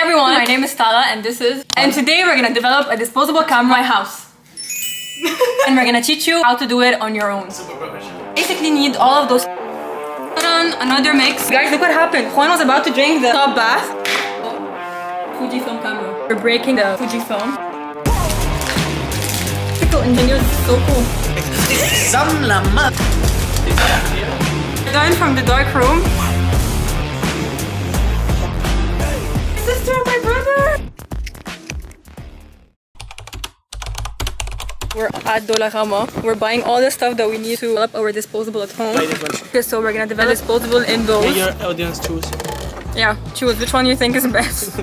everyone, my name is Tala and this is... And today we're gonna develop a disposable camera in my house. And we're gonna teach you how to do it on your own. Basically need all of those... Put on another mix. Guys, look what happened. Juan was about to drink the top bath. Fujifilm camera. We're breaking the Fujifilm. Pickle engineers is so cool. We're done from the dark room. Sister, my brother! We're at Dollarama. We're buying all the stuff that we need to develop our disposable at home. Okay, so we're gonna develop disposable in those. Let your audience choose. Yeah, choose which one you think is best.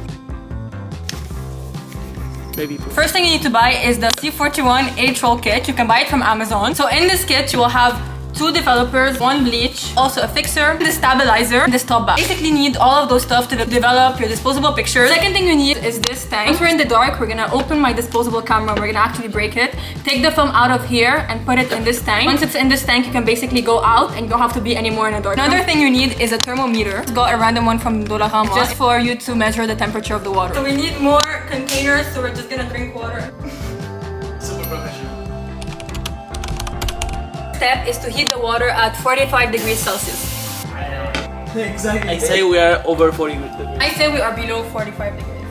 Maybe. First thing you need to buy is the C41 A-Troll kit. You can buy it from Amazon. So in this kit, you will have 2 developers, 1 bleach, also a fixer, the stabilizer, and this top bath. Basically need all of those stuff to develop your disposable pictures. Second thing you need is this tank. Once we're in the dark, we're gonna open my disposable camera. We're gonna actually break it. Take the film out of here and put it in this tank. Once it's in this tank, you can basically go out and you don't have to be anymore in the dark. Another thing you need is a thermometer. Got a random one from Dollarama just for you to measure the temperature of the water. So we need more containers, so we're just gonna drink water. Super professional. Step is to heat the water at 45 degrees Celsius. Exactly. I say we are over 40 degrees. I say we are below 45 degrees.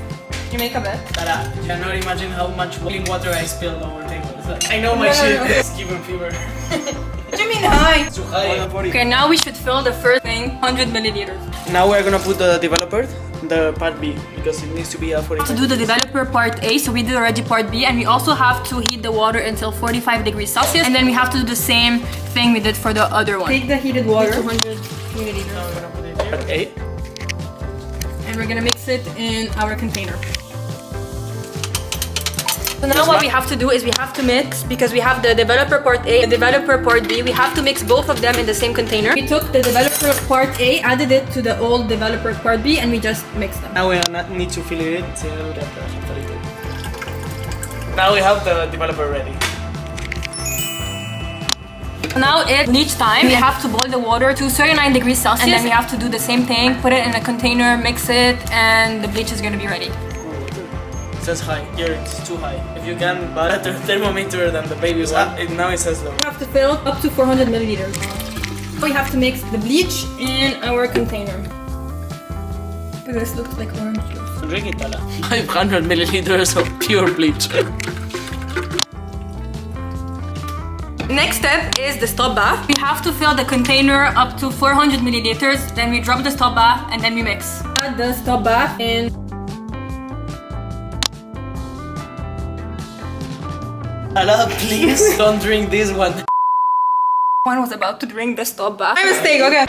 You make a bet? Tala, you cannot imagine how much boiling water I spilled over the table. I know my shit is giving fever. What do you mean high? Too high. Okay, now we should fill the first thing, 100 milliliters. Now we're gonna put the developer, the part B, because it needs to be a 45. To do the developer part A, so we did already part B, and we also have to heat the water until 45 degrees Celsius, and then we have to do the same thing we did for the other one. Take the heated water, 200 milliliters. Now we're gonna put it here. Part A. And we're gonna mix it in our container. So now what we have to do is we have to mix, because we have the developer part A and the developer part B, we have to mix both of them in the same container. We took the developer part A, added it to the old developer part B, and we just mixed them. Now we need to fill it. Now we have the developer ready. Now it's bleach time. We have to boil the water to 39 degrees Celsius, and then we have to do the same thing, put it in a container, mix it, and the bleach is gonna be ready. It says high. Here it's too high. If you can buy a better thermometer than the baby's one, now it says low. We have to fill up to 400 milliliters. We have to mix the bleach in our container. This looks like orange juice. Drink it, Tala. 500 milliliters of pure bleach. Next step is the stop bath. We have to fill the container up to 400 milliliters. Then we drop the stop bath and then we mix. Add the stop bath in. Tala, please don't drink this one. Juan was about to drink the stop bath. My mistake, okay.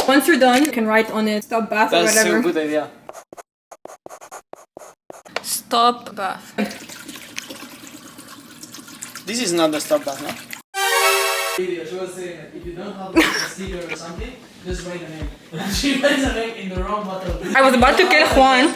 Once you're done, you can write on it stop bath or whatever. That's a good idea. Stop bath. This is not the stop bath, no? She was saying that if you don't have a sticker or something, just write a name. She writes a name in the wrong bottle. I was about to kill Juan.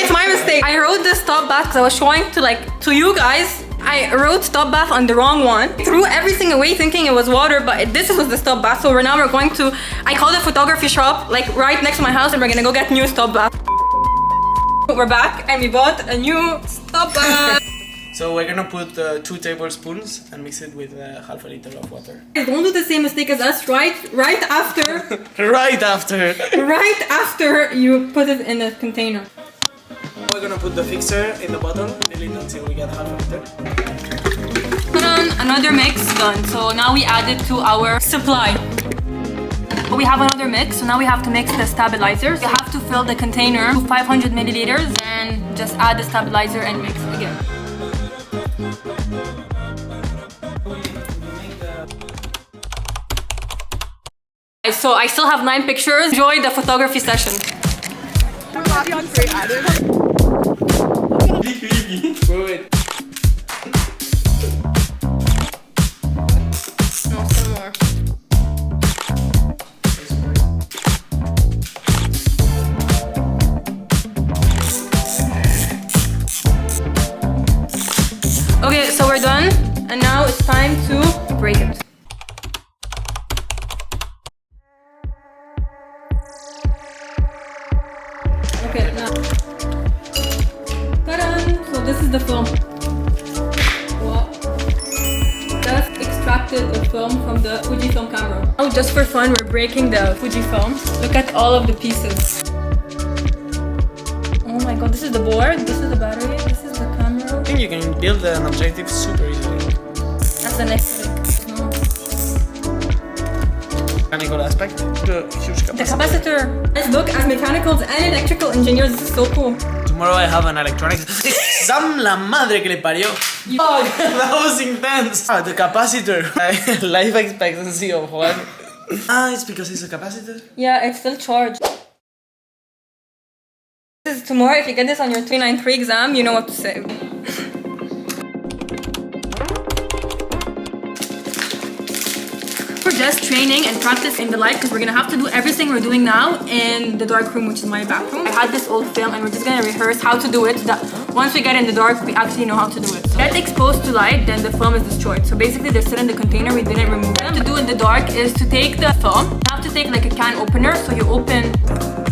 It's my mistake. I wrote the stop bath because I was showing to you guys. I wrote stop bath on the wrong one. Threw everything away thinking it was water, but this was the stop bath. So now we're going to, I called a photography shop like right next to my house, and we're gonna go get new stop bath. We're back and we bought a new stop bath. So we're gonna put 2 tablespoons and mix it with half a liter of water. Don't do the same mistake as us. Right after. Right after. Right after you put it in the container. We're gonna put the fixer in the bottom, fill it until we get half a liter. Put on another mix, done. So now we add it to our supply. But we have another mix, so now we have to mix the stabilizers. You have to fill the container to 500 milliliters and just add the stabilizer and mix again. So I still have 9 pictures. Enjoy the photography session. No, still more. Okay, so we're done, and now it's time to break it. Okay, it now. Ta-da! So this is the film. Wow. Just extracted the film from the Fujifilm camera. Oh, just for fun, we're breaking the Fujifilm. Look at all of the pieces. Oh my god, this is the board, this is the battery, this is the camera. I think you can build an objective super easily. That's the next thing. Mechanical aspect. The huge capacitor. The capacitor. Let's look at mechanicals and electrical engineers. This is so cool. Tomorrow I have an electronics. Dam la madre que le parió. Oh, that was intense. Ah, the capacitor. Life expectancy of one. It's because it's a capacitor. Yeah, it's still charged. This is tomorrow. If you get this on your 393 exam, you know what to say. We're just training and practice in the light because we're gonna have to do everything we're doing now in the dark room, which is my bathroom. I had this old film and we're just gonna rehearse how to do it so that once we get in the dark, we actually know how to do it. So get exposed to light, then the film is destroyed. So basically they're still in the container, we didn't remove them. What to do in the dark is to take the film. You have to take like a can opener, so you open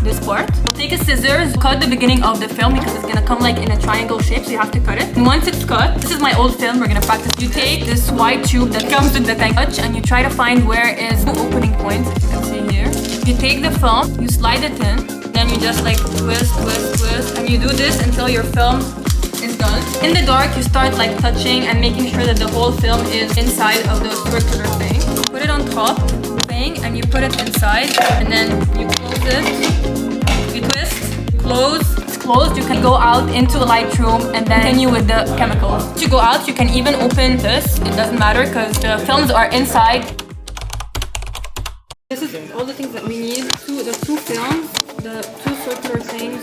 this part. Take a scissors, cut the beginning of the film because it's gonna come like in a triangle shape, so you have to cut it. And once it's cut, this is my old film, we're gonna practice. You take this white tube that comes with the tank touch and you try to find where is the opening points, as you can see here. You take the film, you slide it in, then you just like twist, twist, twist, and you do this until your film is done. In the dark, you start like touching and making sure that the whole film is inside of the circular thing. Put it on top, and you put it inside, and then you close it. You twist, close. It's closed. You can go out into a light room and then continue with the chemicals. Once you go out, you can even open this. It doesn't matter because the films are inside. This is all the things that we need. The two films, the two circular things.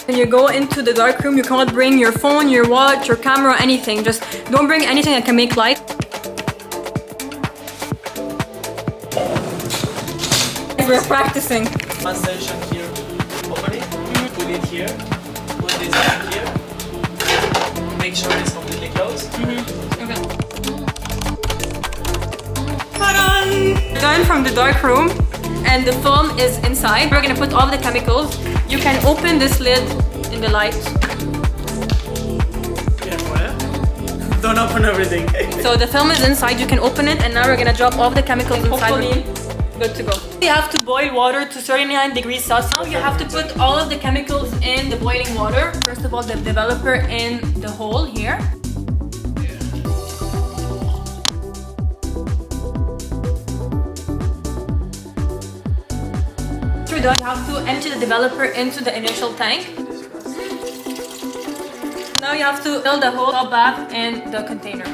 When you go into the dark room, you cannot bring your phone, your watch, your camera, anything. Just don't bring anything that can make light. We're practicing. One station here, open it, put it here, put this back here, make sure it's completely closed. Okay. Ta-da! Done from the dark room and the film is inside. We're gonna put all the chemicals. You can open this lid in the light. Careful, eh? Don't open everything. So the film is inside, you can open it, and now we're gonna drop all the chemicals inside. Hopefully, good to go. You have to boil water to 39 degrees Celsius. Now you have to put all of the chemicals in the boiling water. First of all, the developer in the hole here. After that, you have to empty the developer into the initial tank. Now you have to fill the whole top bath in the container.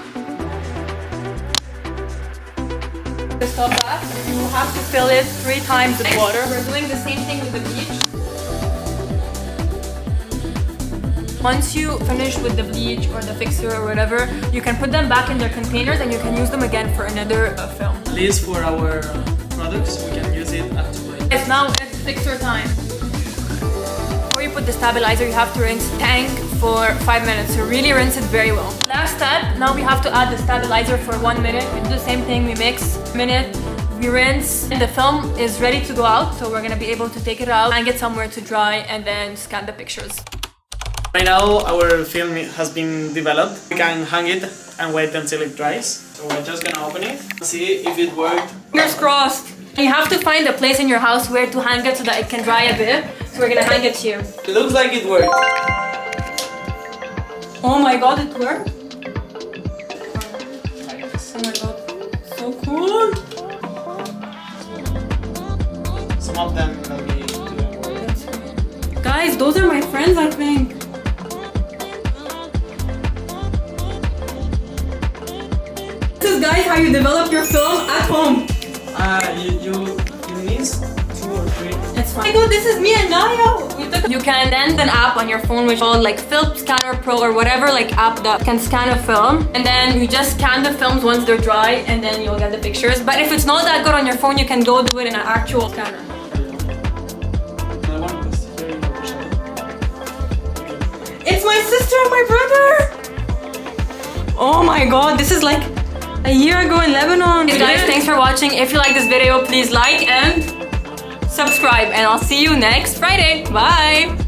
This top bath, you have to fill it 3 times with water. We're doing the same thing with the bleach. Once you finish with the bleach or the fixer or whatever, you can put them back in their containers and you can use them again for another film. At least for our products, we can use it up to like. It's now it's fixer time. Before you put the stabilizer, you have to rinse the tank for 5 minutes. So really rinse it very well. Last step, now we have to add the stabilizer for 1 minute. We do the same thing, we mix, minute, we rinse, and the film is ready to go out. So we're gonna be able to take it out and get somewhere to dry and then scan the pictures. Right now, our film has been developed. We can hang it and wait until it dries. So we're just gonna open it, see if it worked. Fingers crossed. You have to find a place in your house where to hang it so that it can dry a bit. So we're gonna hang it here. It looks like it worked. Oh my god, it worked! Oh my god, so cool! Some of them will be doing work. Guys, those are my friends, I think. This is, guys, how you develop your film at home. You means 2 or 3. It's fine. Oh my god, this is me and Naya. You can send an app on your phone which is called like Film Scanner Pro or whatever like app that can scan a film, and then you just scan the films once they're dry and then you'll get the pictures. But if it's not that good on your phone, you can go do it in an actual scanner. It's my sister and my brother! Oh my god, this is like a year ago in Lebanon. Hey guys, thanks for watching. If you like this video, please like and subscribe, and I'll see you next Friday. Bye!